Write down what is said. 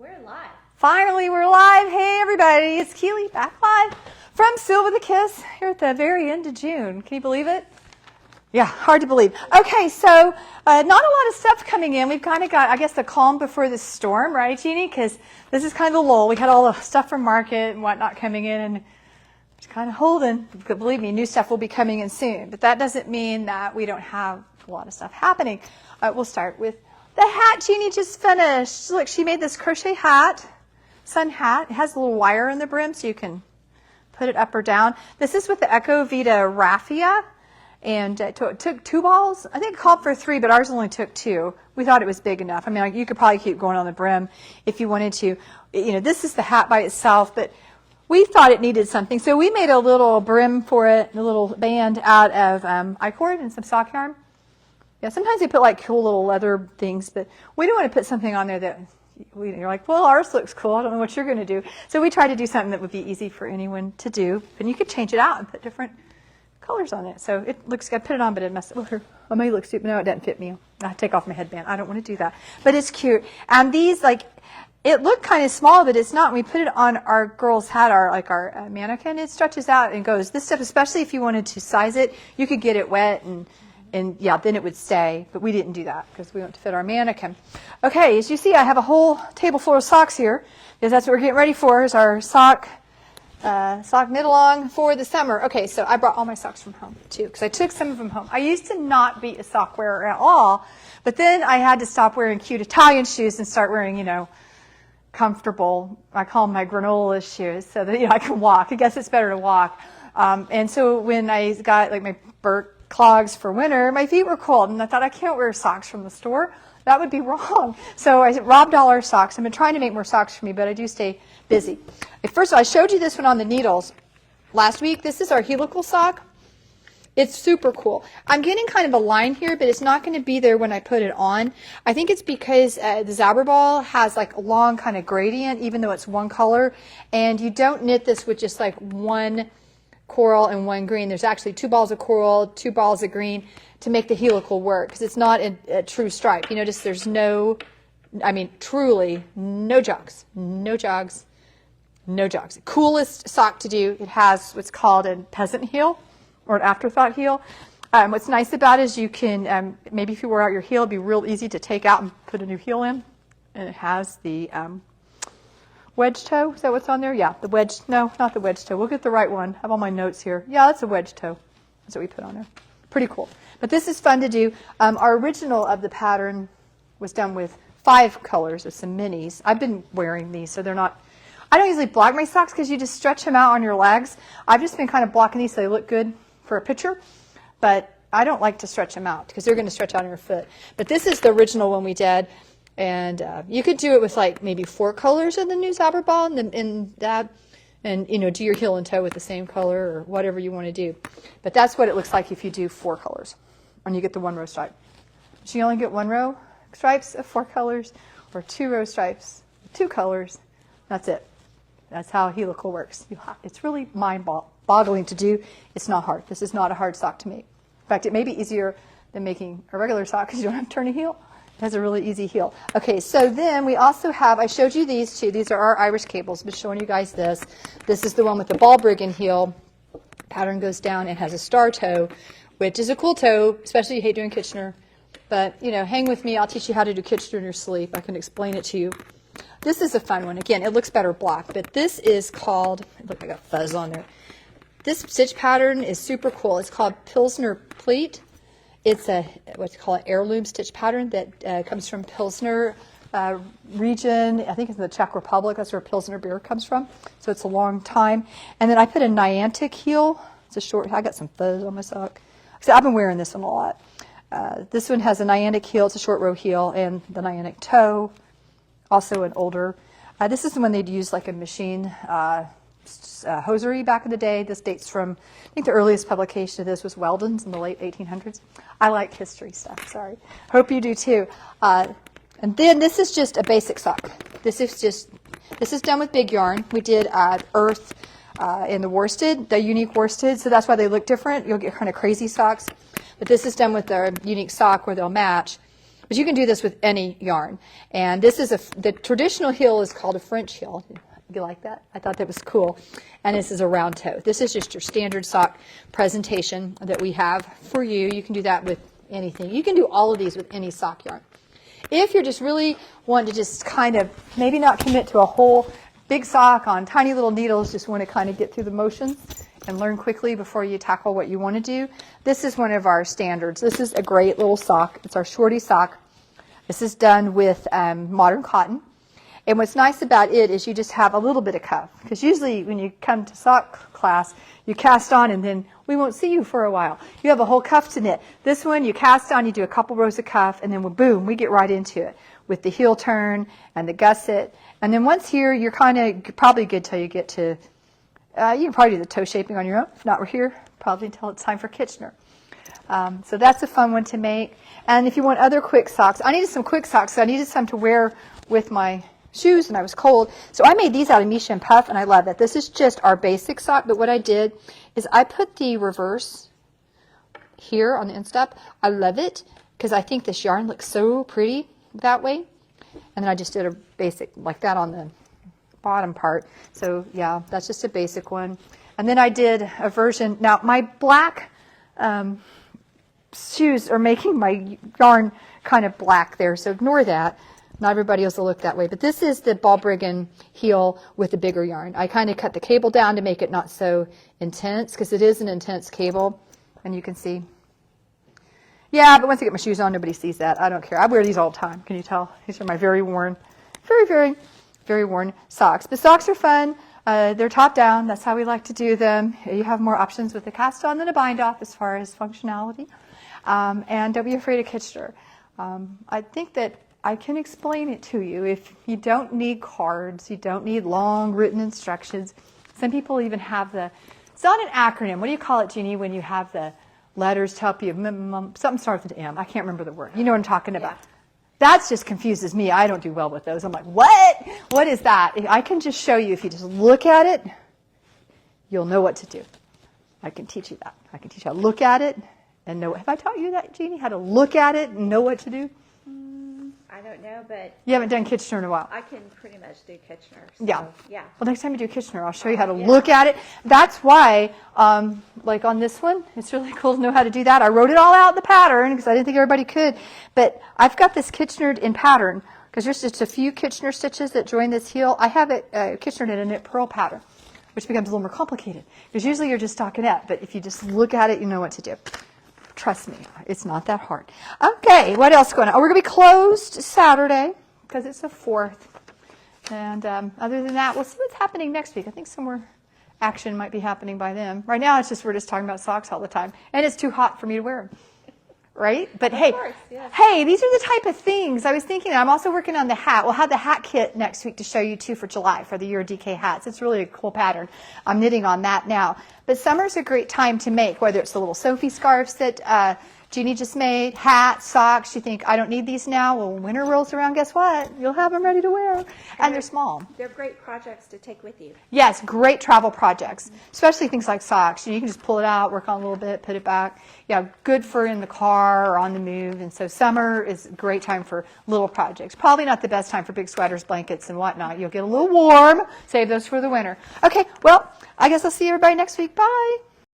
We're live. Finally, we're live. Hey, everybody. It's Keely back live from Seal with a Kiss here at the very end of June. Can you believe it? Yeah, hard to believe. Okay, so not a lot of stuff coming in. We've kind of got, I guess, the calm before the storm, right, Jeannie? Because this is kind of the lull. We had all the stuff from market and whatnot coming in, and just kind of holding. Believe me, new stuff will be coming in soon. But that doesn't mean that we don't have a lot of stuff happening. We'll start with the hat Jeannie just finished. Look, she made this crochet hat, sun hat. It has a little wire in the brim so you can put it up or down. This is with the Echo Vita Raffia, and it took 2 balls. I think it called for 3, but ours only took 2. We thought it was big enough. I mean, you could probably keep going on the brim if you wanted to. You know, this is the hat by itself, but we thought it needed something, so we made a little brim for it, a little band out of I-cord and some sock yarn. Yeah, sometimes they put like cool little leather things, but we don't want to put something on there that you're like, well, ours looks cool. I don't know what you're going to do. So we tried to do something that would be easy for anyone to do, and you could change it out and put different colors on it. So it looks good. I put it on, but it messed up. I may look stupid. No, it doesn't fit me. I have to take off my headband. I don't want to do that. But it's cute. And these, like, it looked kind of small, but it's not. When we put it on our girl's hat, our mannequin, it stretches out and goes. This stuff, especially if you wanted to size it, you could get it wet and yeah, then it would stay, but we didn't do that because we want to fit our mannequin. Okay, as you see, I have a whole table full of socks here because that's what we're getting ready for, is our sock knit along for the summer. Okay, so I brought all my socks from home too because I took some of them home. I used to not be a sock wearer at all, but then I had to stop wearing cute Italian shoes and start wearing, you know, comfortable, I call them my granola shoes, so that, you know, I can walk. I guess it's better to walk. And so when I got like my Burt clogs for winter, my feet were cold, and I thought, I can't wear socks from the store. That would be wrong. So I robbed all our socks. I've been trying to make more socks for me, but I do stay busy. First of all, I showed you this one on the needles last week. This is our helical sock. It's super cool. I'm getting kind of a line here, but it's not going to be there when I put it on. I think it's because the Zabber ball has like a long kind of gradient, even though it's one color, and you don't knit this with just like one coral and one green. There's actually 2 balls of coral, 2 balls of green to make the helical work, because it's not a true stripe. You notice there's no, I mean, truly no jogs, no jogs, no jogs. Coolest sock to do. It has what's called a peasant heel or an afterthought heel. What's nice about it is you can, maybe if you wear out your heel, it'd be real easy to take out and put a new heel in. And it has the wedge toe. Is that what's on there? Yeah, the wedge. No, not the wedge toe. We'll get the right one. I have all my notes here. Yeah, that's a wedge toe. That's what we put on there. Pretty cool. But this is fun to do. Our original of the pattern was done with 5 colors of some minis. I've been wearing these, so they're not. I don't usually block my socks because you just stretch them out on your legs. I've just been kind of blocking these so they look good for a picture. But I don't like to stretch them out because they're going to stretch out on your foot. But this is the original one we did. And you could do it with like maybe 4 colors of the new Zabber ball and you know, do your heel and toe with the same color or whatever you want to do. But that's what it looks like if you do 4 colors and you get the 1 row stripe. So you only get 1 row stripes of 4 colors or 2 row stripes, 2 colors. That's it. That's how helical works. It's really mind-boggling to do. It's not hard. This is not a hard sock to make. In fact, it may be easier than making a regular sock because you don't have to turn a heel. It has a really easy heel. Okay, so then we also have, I showed you these 2. These are our Irish cables. I've been showing you guys this. This is the one with the ball brigand heel. Pattern goes down and has a star toe, which is a cool toe, especially if you hate doing Kitchener. But, you know, hang with me. I'll teach you how to do Kitchener in your sleep. I can explain it to you. This is a fun one. Again, it looks better black, but this is called, look, I got fuzz on there. This stitch pattern is super cool. It's called Pilsner Pleat. It's a what's called heirloom stitch pattern that comes from Pilsner region. I think it's in the Czech Republic. That's where Pilsner beer comes from. So it's a long time. And then I put a Niantic heel. It's a short. I got some fuzz on my sock. So I've been wearing this one a lot. This one has a Niantic heel. It's a short row heel and the Niantic toe. Also an older. This is the one they'd use like a machine hosiery back in the day. This dates from, I think the earliest publication of this was Weldon's in the late 1800s. I like history stuff, sorry. Hope you do too. And then this is just a basic sock. This is done with big yarn. We did earth in the worsted, the unique worsted, so that's why they look different. You'll get kind of crazy socks. But this is done with the unique sock where they'll match. But you can do this with any yarn. And this is the traditional heel is called a French heel. You like that? I thought that was cool. And this is a round toe. This is just your standard sock presentation that we have for you. You can do that with anything. You can do all of these with any sock yarn. If you're just really wanting to just kind of maybe not commit to a whole big sock on tiny little needles, just want to kind of get through the motions and learn quickly before you tackle what you want to do, this is one of our standards. This is a great little sock. It's our shorty sock. This is done with modern cotton. And what's nice about it is you just have a little bit of cuff. Because usually when you come to sock class, you cast on and then we won't see you for a while. You have a whole cuff to knit. This one, you cast on, you do a couple rows of cuff, and then boom, we get right into it with the heel turn and the gusset. And then once here, you're kind of probably good till you get to, you can probably do the toe shaping on your own. If not, we're here probably until it's time for Kitchener. So that's a fun one to make. And if you want other quick socks, I needed some quick socks, so I needed some to wear with my shoes and I was cold. So I made these out of Misha and Puff and I love it. This is just our basic sock, but what I did is I put the reverse here on the instep. I love it because I think this yarn looks so pretty that way. And then I just did a basic like that on the bottom part. So yeah, that's just a basic one. And then I did a version. Now my black shoes are making my yarn kind of black there, so ignore that. Not everybody else will look that way, but this is the Balbriggan heel with the bigger yarn. I kind of cut the cable down to make it not so intense because it is an intense cable, and you can see. Yeah, but once I get my shoes on, nobody sees that. I don't care. I wear these all the time. Can you tell? These are my very worn, very worn socks. But socks are fun. They're top down. That's how we like to do them. You have more options with the cast on than a bind off as far as functionality. And don't be afraid of Kitchener. I think that I can explain it to you. If you don't need cards, you don't need long written instructions. Some people even have it's not an acronym. What do you call it, Jeannie, when you have the letters to help you? Something starts with M. I can't remember the word. You know what I'm talking about. Yeah. That just confuses me. I don't do well with those. I'm like, what? What is that? I can just show you. If you just look at it, you'll know what to do. I can teach you that. I can teach you how to look at it and know. Have I taught you that, Jeannie? How to look at it and know what to do? I don't know, but you haven't done Kitchener in a while. I can pretty much do Kitchener. So, yeah. Yeah. Well, next time you do Kitchener, I'll show you how to look at it. That's why, like on this one, it's really cool to know how to do that. I wrote it all out in the pattern because I didn't think everybody could. But I've got this Kitchenered in pattern because there's just a few Kitchener stitches that join this heel. I have it Kitchenered in a knit purl pattern, which becomes a little more complicated because usually you're just stockinette. But if you just look at it, you know what to do. Trust me, it's not that hard. Okay, what else going on? Oh, we're going to be closed Saturday because it's the 4th. And other than that, we'll see what's happening next week. I think some more action might be happening by then. Right now, we're just talking about socks all the time. And it's too hot for me to wear them. Right? But hey, hey, these are the type of things. I was thinking, I'm also working on the hat. We'll have the hat kit next week to show you too for July for the Year DK hats. It's really a cool pattern. I'm knitting on that now. But summer's a great time to make, whether it's the little Sophie scarves that Jeannie just made, hats, socks. You think, I don't need these now. Well, when winter rolls around, guess what? You'll have them ready to wear. And they're small. They're great projects to take with you. Yes, great travel projects, especially things like socks. You can just pull it out, work on a little bit, put it back. Yeah, good for in the car or on the move. And so summer is a great time for little projects. Probably not the best time for big sweaters, blankets, and whatnot. You'll get a little warm. Save those for the winter. Okay, well, I guess I'll see everybody next week. Bye.